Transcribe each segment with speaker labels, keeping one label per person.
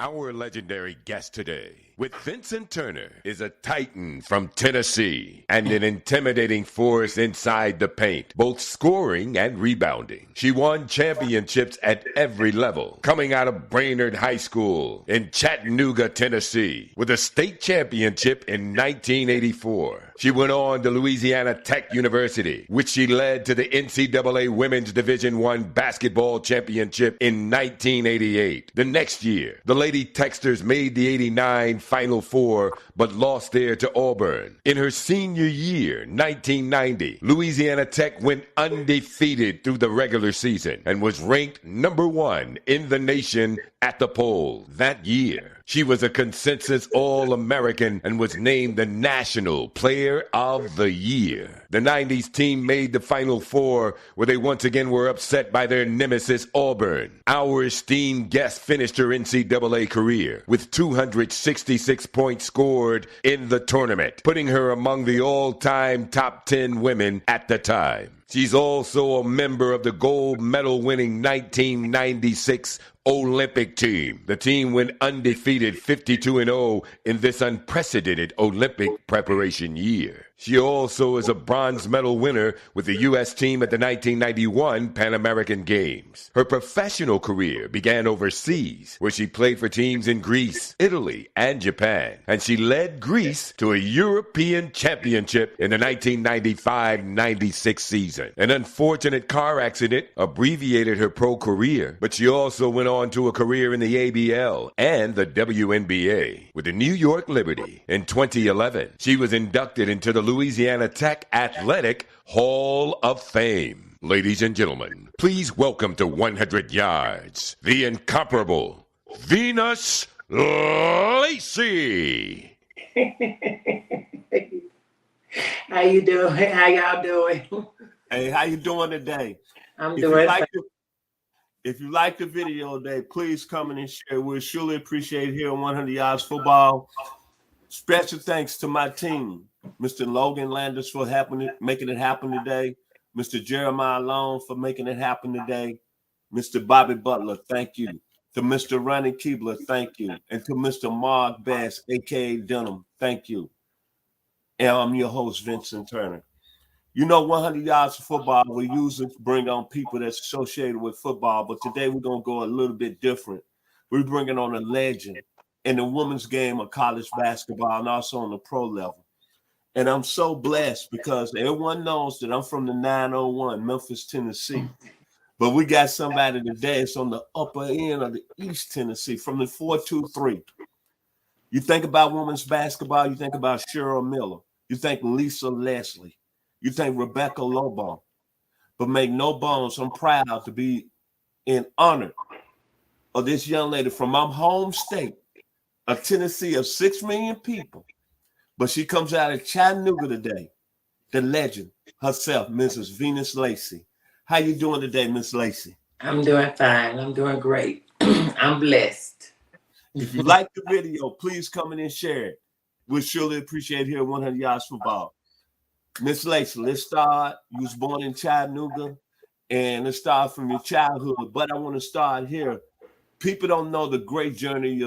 Speaker 1: Our legendary guest today, with Vincent Turner, is a titan from Tennessee and an intimidating force inside the paint, both scoring and rebounding. She won championships at every level, coming out of Brainerd High School in Chattanooga, Tennessee, with a state championship in 1984. She went on to Louisiana Tech University, which she led to the NCAA Women's Division I basketball championship in 1988. The next year, the Lady Texters made the 89 Final Four, but lost there to Auburn. In her senior year, 1990, Louisiana Tech went undefeated through the regular season and was ranked number 1 in the nation at the polls. That year, she was a consensus All-American and was named the National Player of the Year. The 90s team made the Final Four, where they once again were upset by their nemesis Auburn. Our esteemed guest finished her NCAA career with 266 points scored in the tournament, putting her among the all-time top 10 women at the time. She's also a member of the gold medal winning 1996 Olympic team. The team went undefeated 52-0 in this unprecedented Olympic preparation year. She also is a bronze medal winner with the U.S. team at the 1991 Pan American Games. Her professional career began overseas, where she played for teams in Greece, Italy, and Japan. And she led Greece to a European championship in the 1995-96 season. An unfortunate car accident abbreviated her pro career, but she also went on to a career in the ABL and the WNBA. With the New York Liberty in 2011, she was inducted into the Louisiana Tech Athletic Hall of Fame. Ladies and gentlemen, please welcome to 100 Yards, the incomparable Venus Lacy.
Speaker 2: How you doing? How y'all doing?
Speaker 3: Hey, how you doing today?
Speaker 2: I'm doing fine.
Speaker 3: If you like the video today, please comment and share. We'll surely appreciate it here on 100 Yards Football. Special thanks to my team, Mr. Logan Landers for making it happen today, Mr. Jeremiah Long for making it happen today, Mr. Bobby Butler, thank you. To Mr. Ronnie Keebler, thank you. And to Mr. Mark Bass, a.k.a. Dunham, thank you. And I'm your host, Vincent Turner. You know, 100 Yards of Football, we usually bring on people that's associated with football, but today we're going to go a little bit different. We're bringing on a legend in the women's game of college basketball and also on the pro level. And I'm so blessed because everyone knows that I'm from the 901, Memphis, Tennessee. But we got somebody today that's on the upper end of the East Tennessee from the 423. You think about women's basketball, you think about Cheryl Miller. You think Lisa Leslie. You think Rebecca Lobon. But make no bones, I'm proud to be in honor of this young lady from my home state, a Tennessee of 6 million people. But she comes out of Chattanooga today, the legend herself, Mrs. Venus Lacy. How you doing today, Miss Lacy?
Speaker 2: I'm doing fine. I'm doing great. I'm blessed.
Speaker 3: If you like the video, please come in and share it. We'll surely appreciate it here at 100 Yards Football. Miss Lacy, let's start. You was born in Chattanooga, and let's start from your childhood. But I want to start here. People don't know the great journey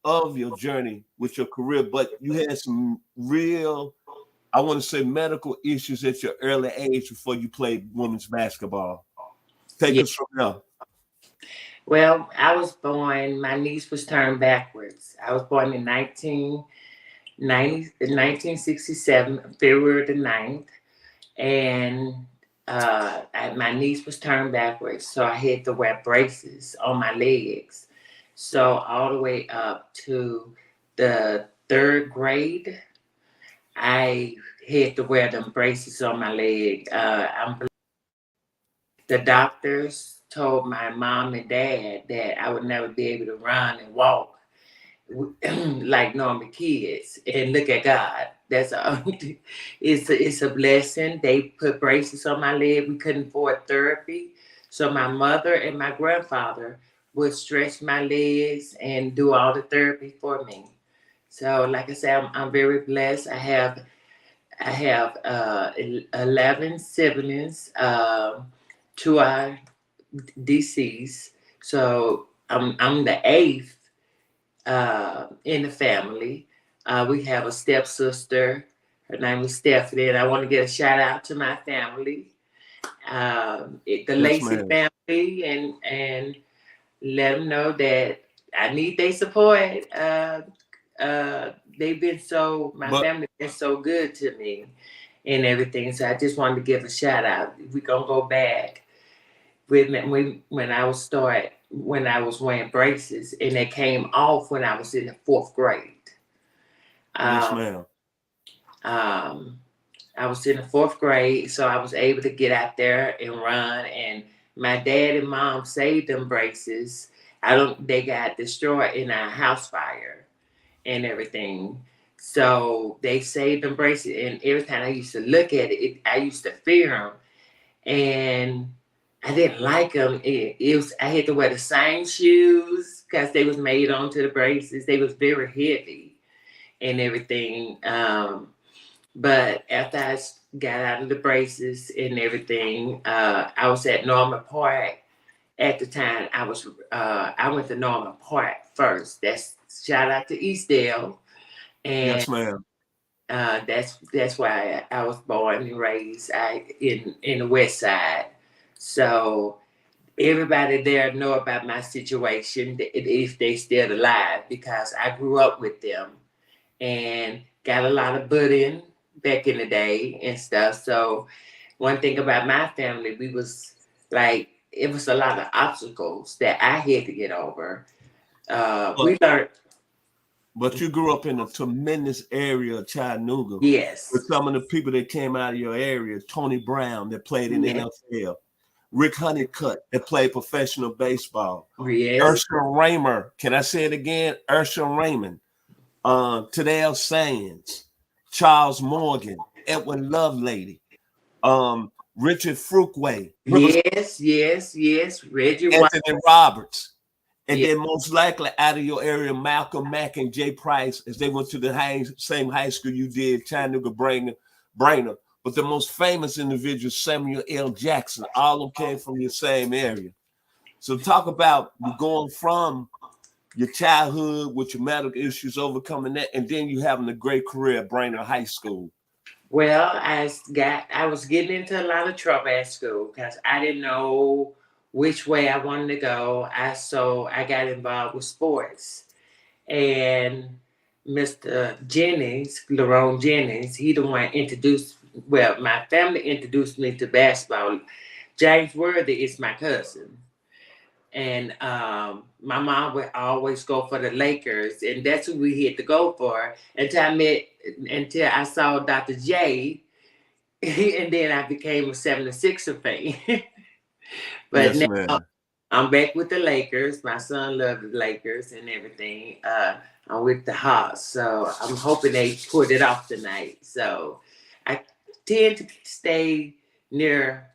Speaker 3: of your journey with your career, but you had some real, I want to say, medical issues at your early age before you played women's basketball. Take us from there.
Speaker 2: Well, I was born, my niece was turned backwards. I was born in 1967, February the 9th, and my niece was turned backwards, so I had to wear braces on my legs. So all the way up to the 3rd grade, I had to wear them braces on my leg. The doctors told my mom and dad that I would never be able to run and walk like normal kids. And look at God. It's a blessing. They put braces on my leg. We couldn't afford therapy. So my mother and my grandfather would stretch my legs and do all the therapy for me. So like I said, I'm very blessed. I have 11 siblings. 2 are deceased. So I'm the 8th in the family. We have a stepsister. Her name is Stephanie, and I want to get a shout out to my family, the
Speaker 3: Yes,
Speaker 2: Lacy
Speaker 3: ma'am.
Speaker 2: family, and let them know that I need their support. They've been my
Speaker 3: But
Speaker 2: family been so good to me and everything. So I just wanted to give a shout out. We're gonna go back with when I was wearing braces, and they came off when I was in the 4th grade.
Speaker 3: yes,
Speaker 2: Um,
Speaker 3: ma'am.
Speaker 2: um, I was in the 4th grade, so I was able to get out there and run. And my dad and mom saved them braces. They got destroyed in a house fire and everything. So they saved them braces, and every time I used to look at it, I used to fear them, and I didn't like them. I had to wear the same shoes because they was made onto the braces. They was very heavy and everything. But after got out of the braces and everything, I was at Norman Park at the time. I went to Norman Park first. That's shout out to Eastdale, and
Speaker 3: Yes, ma'am.
Speaker 2: that's why I was born and raised in the West Side. So everybody there know about my situation if they still alive, because I grew up with them and got a lot of bullying back in the day and stuff. So one thing about my family, we was like, it was a lot of obstacles that I had to get over.
Speaker 3: But
Speaker 2: We learned,
Speaker 3: but you grew up in a tremendous area of Chattanooga with
Speaker 2: yes,
Speaker 3: some of the people that came out of your area. Tony Brown that played in the
Speaker 2: yes,
Speaker 3: NFL, Rick Honeycutt that played professional baseball,
Speaker 2: yes,
Speaker 3: Ursula Raymer. Can I say it again? Ursula Raymond, Tadale Sands, Charles Morgan, Edwin Lovelady, Richard Fruquay,
Speaker 2: yes, Reggie White,
Speaker 3: Anthony Roberts. And
Speaker 2: yeah,
Speaker 3: then most likely out of your area, Malcolm Mack and Jay Price, as they went to the same high school you did, Chattanooga Brainer. But the most famous individual, Samuel L. Jackson, all of them came from your same area. So talk about you going from your childhood with your medical issues, overcoming that, and then you having a great career at Brainerd High School.
Speaker 2: Well, I was getting into a lot of trouble at school because I didn't know which way I wanted to go. I got involved with sports, and Mr. Jennings, Lerone Jennings, he the one introduced. Well, my family introduced me to basketball. James Worthy is my cousin, and my mom would always go for the Lakers, and that's who we had to go for until I saw Dr. J, and then I became a 76er fan. But
Speaker 3: Yes,
Speaker 2: now
Speaker 3: man.
Speaker 2: I'm back with the Lakers. My son loved the Lakers and everything. I'm with the Hawks, so I'm hoping they put it off tonight. So I tend to stay near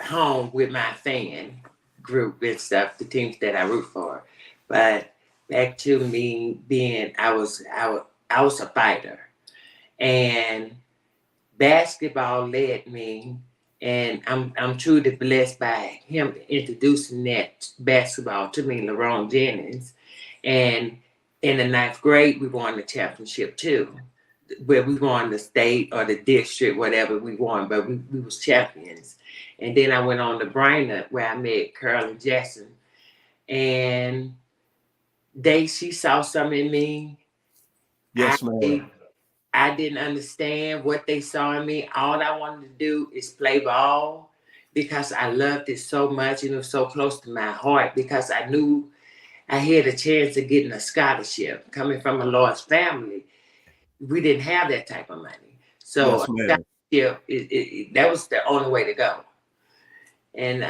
Speaker 2: home with my fan group and stuff, the teams that I root for. But back to me being, I was a fighter, and basketball led me, and I'm truly blessed by him introducing that basketball to me, Lerone Jennings. And in the 9th grade, we won the championship too, where we won the state or the district, whatever we won, but we was champions. And then I went on to Brainerd, where I met Carolyn Jackson, and she saw something in me. I
Speaker 3: Yes, man.
Speaker 2: I didn't understand what they saw in me. All I wanted to do is play ball because I loved it so much, and it was so close to my heart, because I knew I had a chance of getting a scholarship. Coming from a large family, we didn't have that type of money. So
Speaker 3: Yes, man.
Speaker 2: scholarship, that was the only way to go. And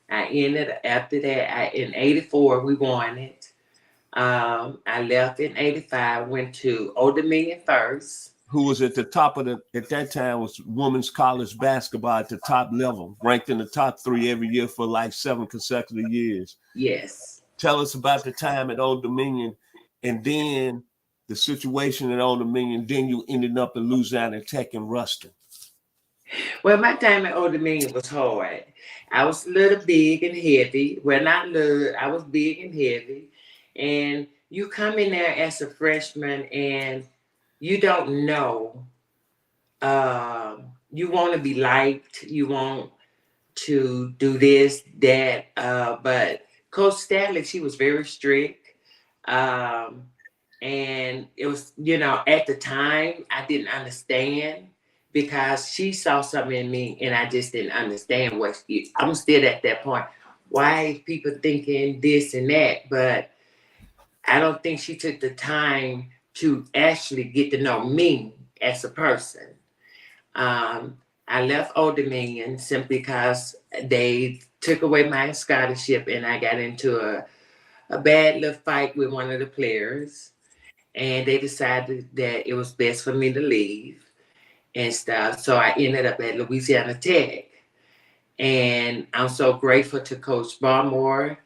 Speaker 2: I ended after that, in 84, we won it. I left in 85, went to Old Dominion first.
Speaker 3: Who was at the top of at that time was women's college basketball at the top level, ranked in the top 3 every year for like 7 consecutive years.
Speaker 2: Yes.
Speaker 3: Tell us about the time at Old Dominion, and then the situation at Old Dominion. Then you ended up in Louisiana Tech and Ruston.
Speaker 2: Well, my time at Old Dominion was hard. I was a little big and heavy. Well, not little, I was big and heavy. And you come in there as a freshman and you don't know. You want to be liked. You want to do this, that. But Coach Stanley, she was very strict. Um, and it was, at the time, I didn't understand because she saw something in me and I just didn't understand I'm still at that point. Why is people thinking this and that? But I don't think she took the time to actually get to know me as a person. Um, I left Old Dominion simply because they took away my scholarship and I got into a bad little fight with one of the players. And they decided that it was best for me to leave and stuff. So I ended up at Louisiana Tech. And I'm so grateful to Coach Barmore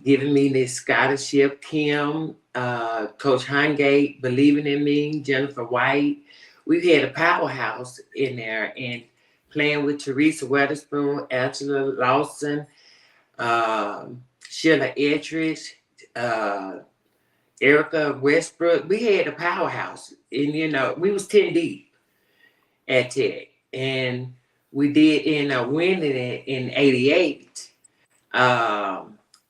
Speaker 2: giving me this scholarship, Kim, Coach Hungate believing in me, Jennifer White. We've had a powerhouse in there and playing with Teresa Weatherspoon, Angela Lawson, Sheila Edrich, Erica Westbrook. We had a powerhouse. And, we was 10 deep at Tech. And we did end up winning it in 88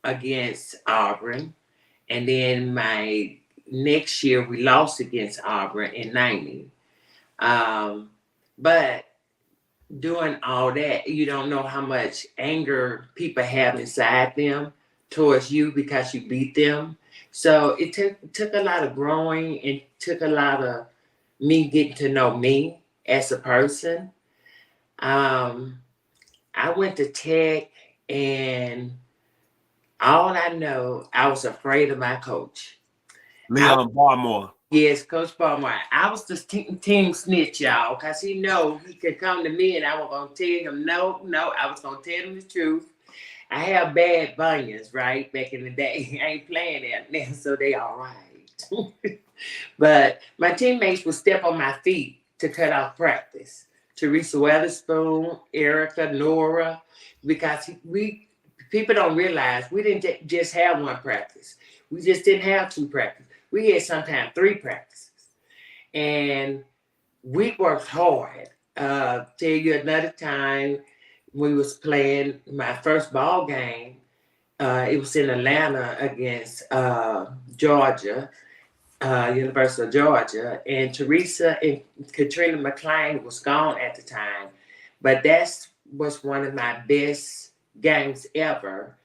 Speaker 2: against Auburn. And then my next year, we lost against Auburn in 90. But doing all that, you don't know how much anger people have inside them towards you because you beat them. So it took a lot of growing and took a lot of me getting to know me as a person. I went to Tech and all I know, I was afraid of my coach.
Speaker 3: Leon Barmore.
Speaker 2: Yes, Coach Barmore. I was the team snitch, y'all, because he could come to me and I was going to tell him, no, I was going to tell him the truth. I have bad bunions, right, back in the day. I ain't playing that now, so they all right. But my teammates would step on my feet to cut off practice. Teresa Weatherspoon, Erica, Nora, because people don't realize we didn't just have one practice. We just didn't have two practices. We had sometimes 3 practices. And we worked hard. Tell you another time we was playing my first ball game. It was in Atlanta against Georgia, University of Georgia. And Teresa and Katrina McClain was gone at the time. But that was one of my best games ever.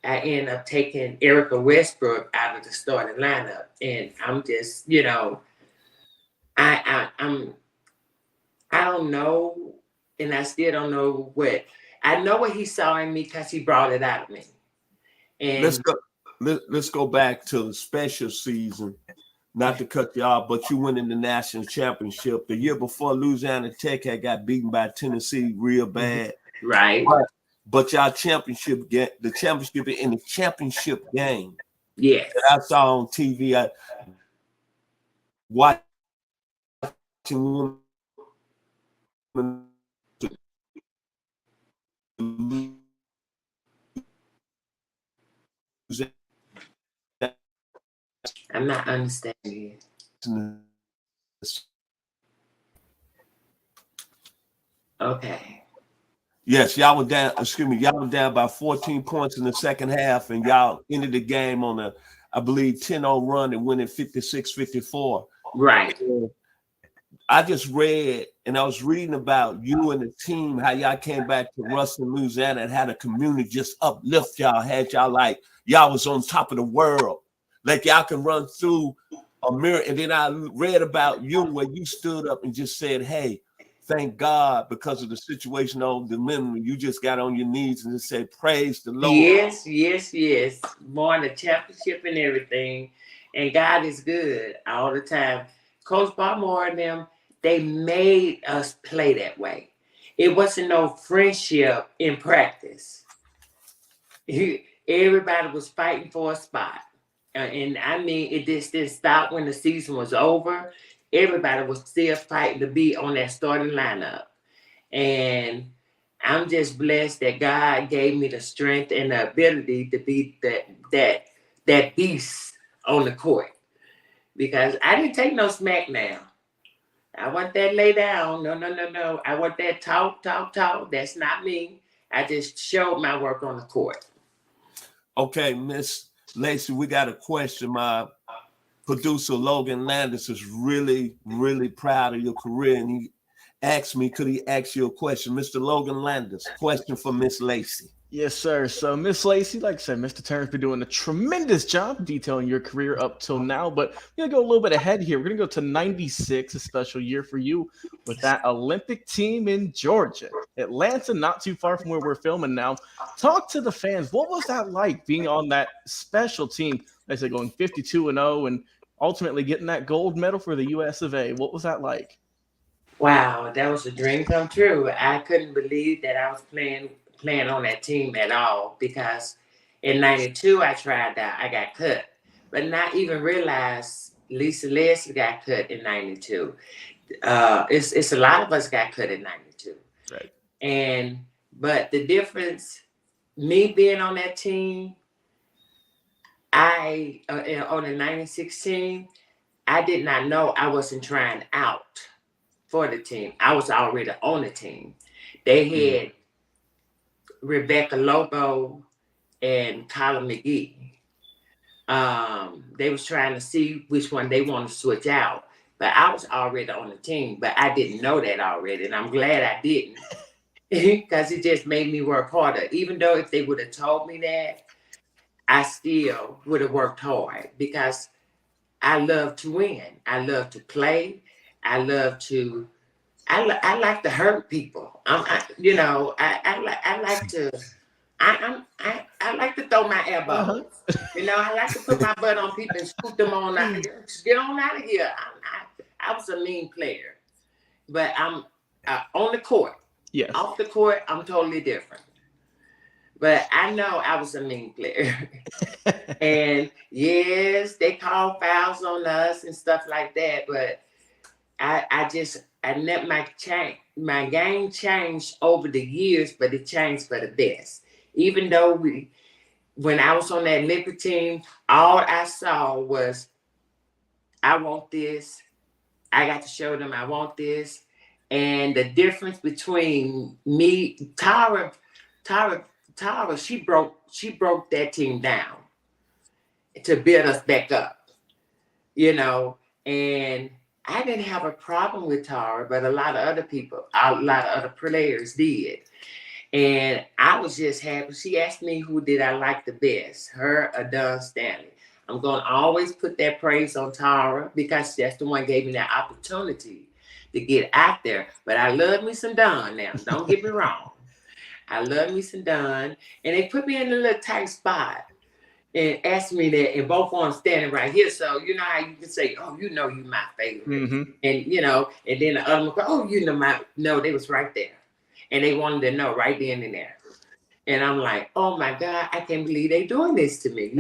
Speaker 2: I ended up taking Erica Westbrook out of the starting lineup. And I'm just, I don't know, and I still don't know what. I know what he saw in me because he brought it out of me. And
Speaker 3: let's go back to the special season. Not to cut you off, but you went in the national championship the year before. Louisiana Tech had got beaten by Tennessee real bad,
Speaker 2: right?
Speaker 3: But y'all championship game, the championship in the championship game.
Speaker 2: Yes,
Speaker 3: that I saw on TV. I watching women.
Speaker 2: I'm not understanding you. Okay.
Speaker 3: Yes, y'all were down. Excuse me, y'all were down by 14 points in the second half, and y'all ended the game on a, I believe, 10-0 run and winning 56-54.
Speaker 2: Right.
Speaker 3: I just read, and I was reading about you and the team, how y'all came back to Ruston, Louisiana, and had a community just uplift y'all, had y'all like y'all was on top of the world, like y'all can run through a mirror. And then I read about you where you stood up and just said, "Hey, thank God because of the situation on the memory." You just got on your knees and just said, "Praise the Lord."
Speaker 2: Yes. Won the championship and everything, and God is good all the time. Coach Barmore and them, they made us play that way. It wasn't no friendship in practice. Everybody was fighting for a spot. And I mean, it just didn't stop when the season was over. Everybody was still fighting to be on that starting lineup. And I'm just blessed that God gave me the strength and the ability to be that beast on the court because I didn't take no smack now. I want that lay down. No. I want that talk. That's not me. I just showed my work on the court.
Speaker 3: Okay, Miss Lacy, we got a question. My producer, Logan Landers, is really, really proud of your career. And he asked me, could he ask you a question? Mr. Logan Landers, question for Miss Lacy.
Speaker 4: Yes, sir. So, Miss Lacy, like I said, Mr. Turner's been doing a tremendous job detailing your career up till now, but we're going to go a little bit ahead here. We're going to go to 96, a special year for you with that Olympic team in Georgia. Atlanta, not too far from where we're filming now. Talk to the fans. What was that like being on that special team? Like I said, going 52-0 and ultimately getting that gold medal for the US of A. What was that like?
Speaker 2: Wow, that was a dream come true. I couldn't believe that I was playing on that team at all because in 92 I tried out. I got cut, but not even realized Venus Lacy got cut in 92. It's a lot of us got cut in 92.
Speaker 4: Right.
Speaker 2: But the difference, me being on that team, on the 96 team, I did not know I wasn't trying out for the team. I was already on the team. They had Rebecca Lobo and Colin McGee. They was trying to see which one they wanted to switch out. But I was already on the team, but I didn't know that already. And I'm glad I didn't because it just made me work harder. Even though if they would have told me that, I still would have worked hard because I love to win. I love to play. I like to hurt people. I like to throw my elbows. I like to put my butt on people and scoop them on out of here. Just get on out of here. I was a mean player, but I'm on the court.
Speaker 4: Yes.
Speaker 2: Off the court, I'm totally different. But I know I was a mean player. And yes, they called fouls on us and stuff like that. But I let my game changed over the years, but it changed for the best. Even though when I was on that Olympic team, all I saw was, I want this. I got to show them I want this. And the difference between me, Tara, she broke that team down to build us back up, and I didn't have a problem with Tara, but a lot of other players did. And I was just happy. She asked me who did I like the best, her or Don Stanley. I'm going to always put that praise on Tara because that's the one gave me that opportunity to get out there. But I love me some Don now. Don't get me wrong. I love me some Don. And they put me in a little tight spot and asked me that, and both of them standing right here. So you know how you can say, oh, you my favorite.
Speaker 4: Mm-hmm.
Speaker 2: And and then the other one go, oh, no, they was right there. And they wanted to know right then and there. And I'm like, oh my God, I can't believe they doing this to me,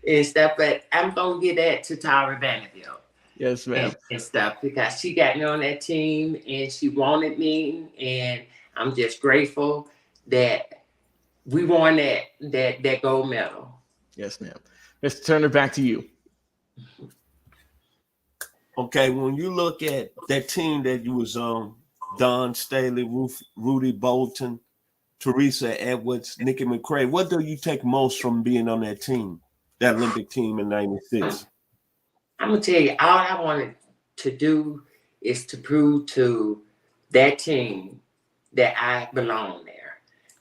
Speaker 2: and stuff. But I'm gonna give that to Tara Vanderbilt.
Speaker 4: Yes, ma'am.
Speaker 2: And stuff, because she got me on that team and she wanted me, and I'm just grateful that we won that gold medal.
Speaker 4: Yes, ma'am. Mr. Turner, back to you.
Speaker 3: Okay, when you look at that team that you was on, Don Staley, Rudy Bolton, Teresa Edwards, Nikki McCray, what do you take most from being on that team, that Olympic team in 96?
Speaker 2: I'm going to tell you, all I wanted to do is to prove to that team that I belong there.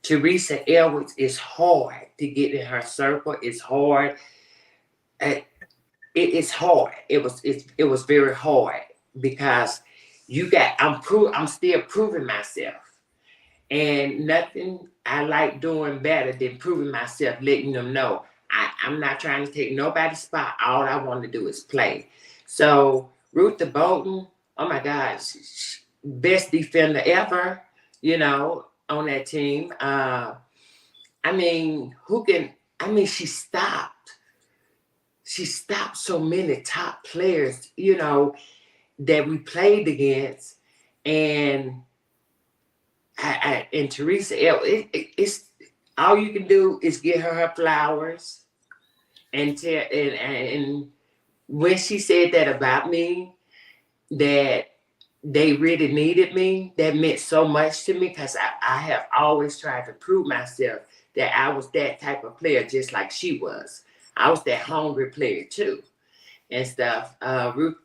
Speaker 2: Teresa Edwards is hard to get in her circle. It's hard. It's hard. It was very hard because I'm still proving myself. And nothing I like doing better than proving myself, letting them know I'm not trying to take nobody's spot. All I want to do is play. So Ruth Bolton, oh my gosh, best defender ever, on that team. She stopped so many top players, that we played against. And and Teresa, it's all you can do is give her flowers and when she said that about me, that they really needed me, that meant so much to me because I have always tried to prove myself that I was that type of player, just like she was. I was that hungry player too, and stuff. Ruth,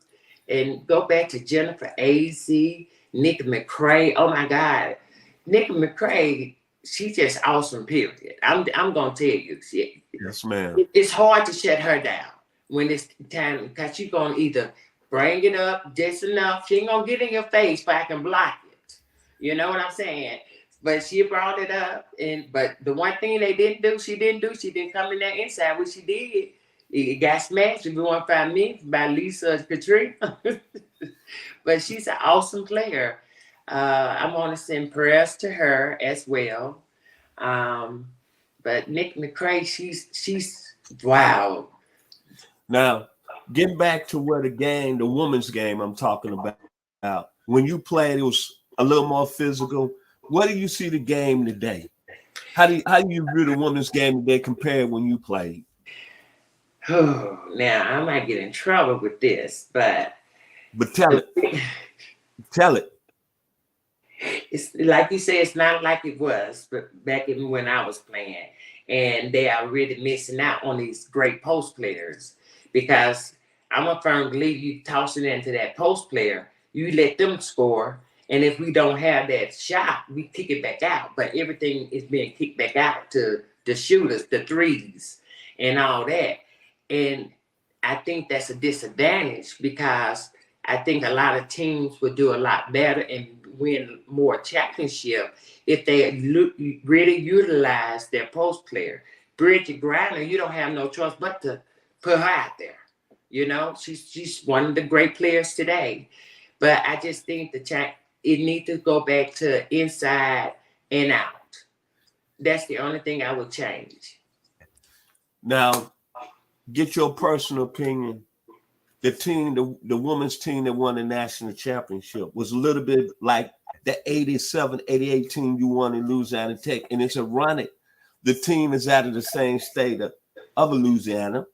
Speaker 2: and go back to Jennifer Azzi, Nikki McCray. Oh my God, Nikki McCray, she's just awesome. Period. I'm gonna tell you,
Speaker 3: Yes, ma'am.
Speaker 2: it's hard to shut her down when it's time because she's gonna either bring it up just enough. She ain't gonna get in your face, but I can block it. You know what I'm saying? But she brought it up, but the one thing she didn't come in there inside. What she did, it got smashed. If you want to find me by Lisa Katrina, but she's an awesome player. I want to send prayers to her as well. But Nick McCray, she's wow.
Speaker 3: Now, getting back to where the women's game I'm talking about. When you played, it was a little more physical. What do you see the game today? How do you view the women's game today compared when you played?
Speaker 2: Oh, now I might get in trouble with this, but
Speaker 3: tell it. Tell it.
Speaker 2: It's like you said, it's not like it was, but back when I was playing, and they are really missing out on these great post players because I'm a firm believer you toss it into that post player, you let them score, and if we don't have that shot, we kick it back out. But everything is being kicked back out to the shooters, the threes, and all that. And I think that's a disadvantage because I think a lot of teams would do a lot better and win more championship if they really utilize their post player. Bridget Griner, you don't have no choice but to put her out there. You know, she's one of the great players today. But I just think it needs to go back to inside and out. That's the only thing I would change.
Speaker 3: Now, get your personal opinion. The team, the women's team that won the national championship was a little bit like the 87, 88 team you won in Louisiana Tech. And it's ironic. The team is out of the same state of Louisiana.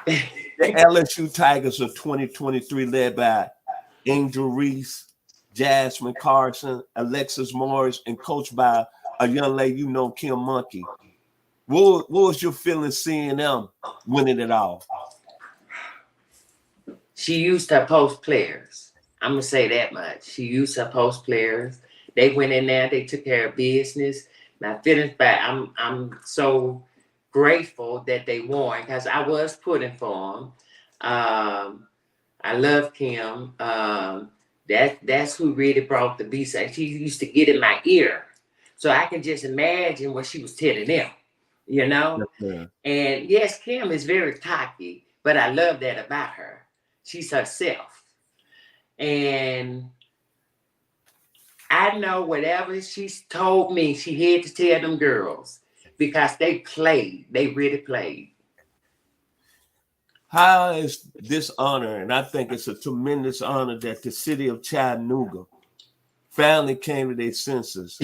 Speaker 3: The LSU Tigers of 2023 led by Angel Reese, Jasmine Carson, Alexis Morris, and coached by a young lady you know, Kim Monkey. What was your feeling seeing them winning it all?
Speaker 2: She used her post players. I'm gonna say that much. She used her post players. They went in there. They took care of business. My feelings back. I'm so grateful that they won because I was putting for them. I love Kim. That's who really brought the beast. She used to get in my ear, so I can just imagine what she was telling them. You know.
Speaker 3: Yeah.
Speaker 2: And yes, Kim is very cocky, but I love that about her. She's herself. And I know whatever she's told me, she had to tell them girls because they played. They really played.
Speaker 3: How is this honor, and I think it's a tremendous honor that the city of Chattanooga finally came to their senses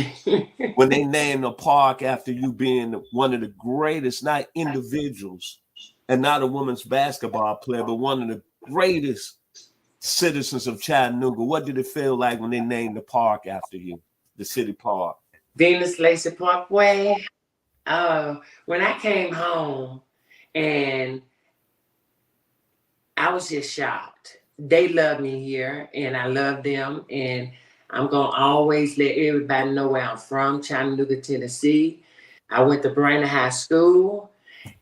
Speaker 3: when they named a park after you being one of the greatest, not individuals and not a women's basketball player, but one of the greatest citizens of Chattanooga. What did it feel like when they named the park after you, the city park?
Speaker 2: Venus Lacy Parkway. When I came home and I was just shocked. They love me here and I love them. And I'm going to always let everybody know where I'm from, Chattanooga, Tennessee. I went to Brandon High School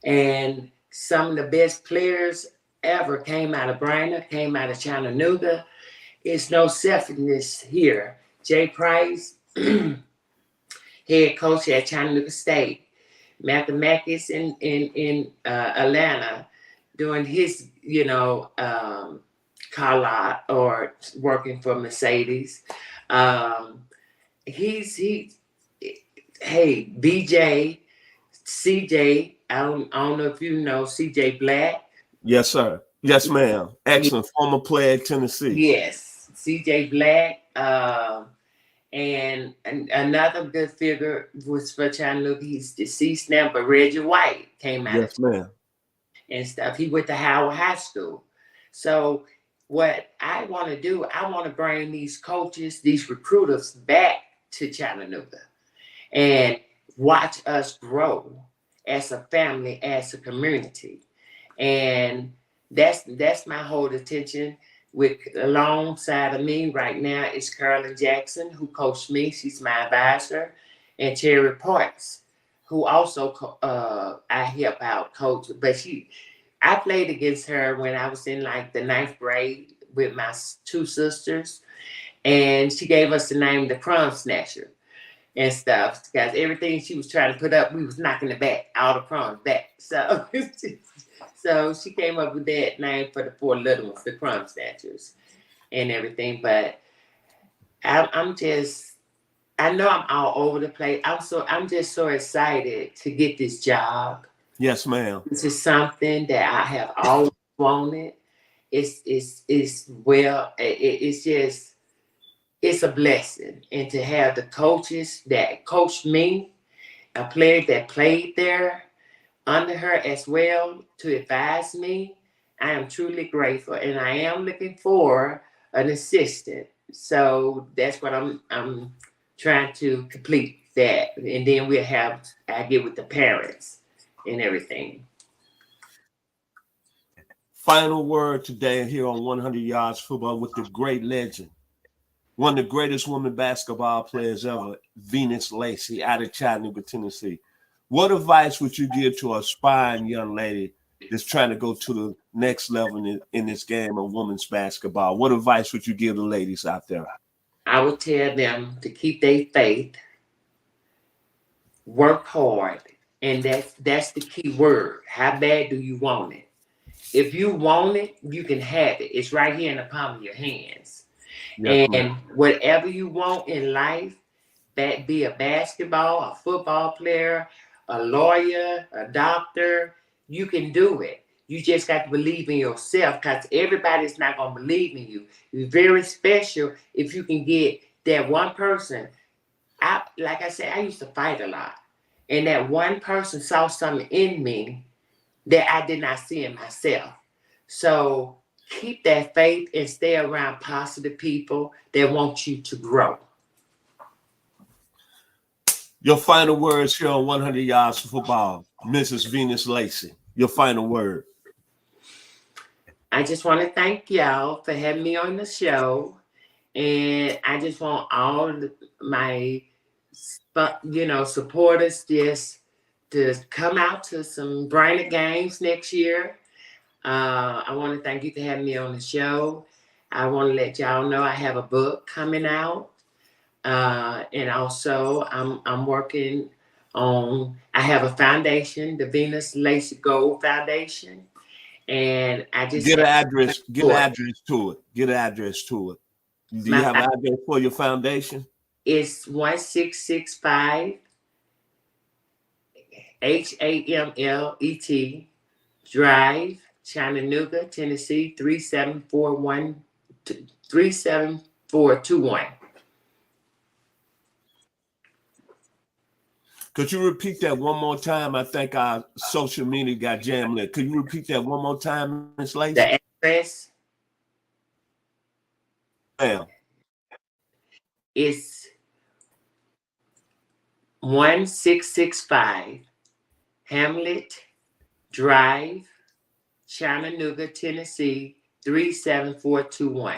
Speaker 2: and some of the best players ever came out of Brandon, came out of Chattanooga. It's no selfishness here. Jay Price, head coach at Chattanooga State. Mathematics in Atlanta, doing his, car lot or working for Mercedes. BJ, CJ, I don't know if you know CJ Black.
Speaker 3: Yes, sir. Yes, ma'am. Excellent. Former player at Tennessee.
Speaker 2: Yes, CJ Black. And another good figure was for Chattanooga. He's deceased now, but Reggie White came out.
Speaker 3: Yes, ma'am.
Speaker 2: and stuff. He went to Howard High School. So what I want to do, I want to bring these coaches, these recruiters back to Chattanooga and watch us grow as a family, as a community. And that's my whole attention. With alongside of me right now is Carolyn Jackson, who coached me. She's my advisor, and Cherry Parks, who also I help out coach. But I played against her when I was in like the 9th grade with my 2 sisters, and she gave us the name the Crumb Snatcher and stuff, because everything she was trying to put up, we was knocking it back, all the crumbs back. So, so she came up with that name for the 4 little ones, the Crumb Snatchers, and everything. But I'm just, I know I'm all over the place. I'm just so excited to get this job.
Speaker 3: Yes, ma'am.
Speaker 2: This is something that I have always wanted. It's just. It's a blessing. And to have the coaches that coached me, a player that played there under her as well to advise me, I am truly grateful. And I am looking for an assistant. So that's what I'm trying to complete that. And then I get with the parents and everything.
Speaker 3: Final word today here on 100 Yards Football with the great legend, one of the greatest women basketball players ever, Venus Lacy, out of Chattanooga, Tennessee. What advice would you give to an aspiring young lady that's trying to go to the next level in this game of women's basketball? What advice would you give the ladies out there?
Speaker 2: I would tell them to keep their faith, work hard, and that's the key word. How bad do you want it? If you want it, you can have it. It's right here in the palm of your hands. Yes, and whatever you want in life, that be a basketball, a football player, a lawyer, a doctor, you can do it. You just got to believe in yourself, because everybody's not going to believe in you. You're very special if you can get that one person. Like I said, I used to fight a lot. And that one person saw something in me that I did not see in myself. So keep that faith and stay around positive people that want you to grow.
Speaker 3: Your final words here on 100 Yards Football, Mrs. Venus Lacy. Your final word.
Speaker 2: I just want to thank y'all for having me on the show. And I just want all my, supporters just to come out to some Brainer games next year. I want to thank you for having me on the show. I want to let y'all know I have a book coming out. And also I'm working on, I have a foundation, the Venus Lacy Gold Foundation. And I just
Speaker 3: get an address to it. Do you have an address for your foundation?
Speaker 2: It's 1665 Hamlet Drive, Chattanooga, Tennessee 37421.
Speaker 3: Could you repeat that one more time? I think our social media got jammed lit. Could you repeat that one more time, Ms. Lacy?
Speaker 2: The address?
Speaker 3: Ma'am.
Speaker 2: It's 1665 Hamlet Drive, Chattanooga, Tennessee 37421.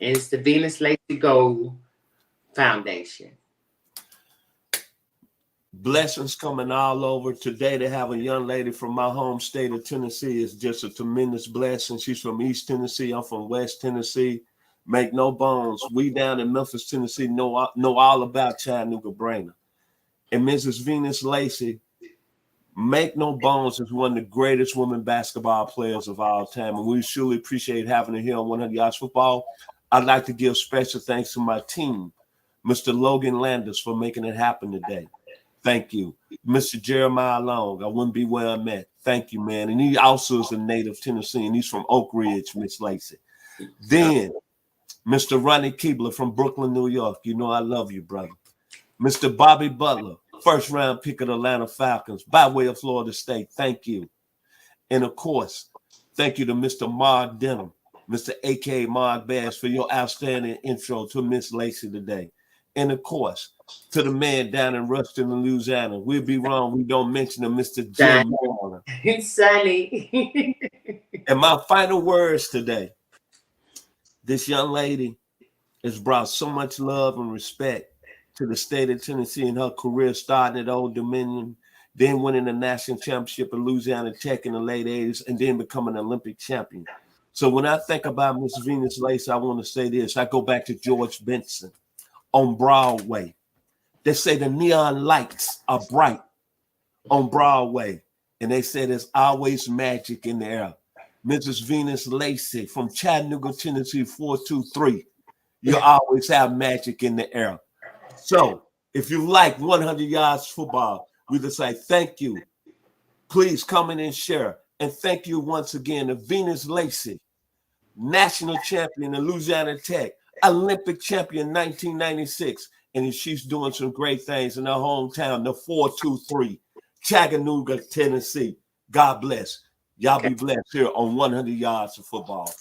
Speaker 2: And it's the Venus Lacy Gold Foundation.
Speaker 3: Blessings coming all over. Today to have a young lady from my home state of Tennessee is just a tremendous blessing. She's from East Tennessee. I'm from West Tennessee. Make no bones, we down in Memphis, Tennessee know all about Chattanooga Brainer. And Mrs. Venus Lacy, make no bones, is one of the greatest women basketball players of all time. And we surely appreciate having her here on 100 Yards Football. I'd like to give special thanks to my team, Mr. Logan Landers, for making it happen today. Thank you. Mr. Jeremiah Long, I wouldn't be where I'm at. Thank you, man. And he also is a native Tennessee, and he's from Oak Ridge, Miss Lacy. Then Mr. Ronnie Keebler from Brooklyn, New York. You know I love you, brother. Mr. Bobby Butler, first round pick of the Atlanta Falcons by way of Florida State. Thank you. And of course, thank you to Mr. Mark Denham, Mr. A.K. Mark Bass, for your outstanding intro to Miss Lacy today. And of course, to the man down in Ruston, Louisiana. We'll be wrong. We don't mention him, Mr. Jim Warner.
Speaker 2: Sunny.
Speaker 3: And my final words today. This young lady has brought so much love and respect to the state of Tennessee in her career, starting at Old Dominion, then winning the national championship at Louisiana Tech in the late 80s, and then becoming an Olympic champion. So when I think about Miss Venus Lacy, I want to say this. I go back to George Benson on Broadway. They say the neon lights are bright on Broadway, and they say there's always magic in the air. Mrs. Venus Lacy from Chattanooga, Tennessee, 423. You always have magic in the air. So if you like 100 yards football, we just say thank you. Please come in and share. And thank you once again to Venus Lacy, national champion of Louisiana Tech, Olympic champion 1996. And she's doing some great things in her hometown, the 423, Chattanooga, Tennessee. God bless. Y'all be blessed here on 100 Yards of Football.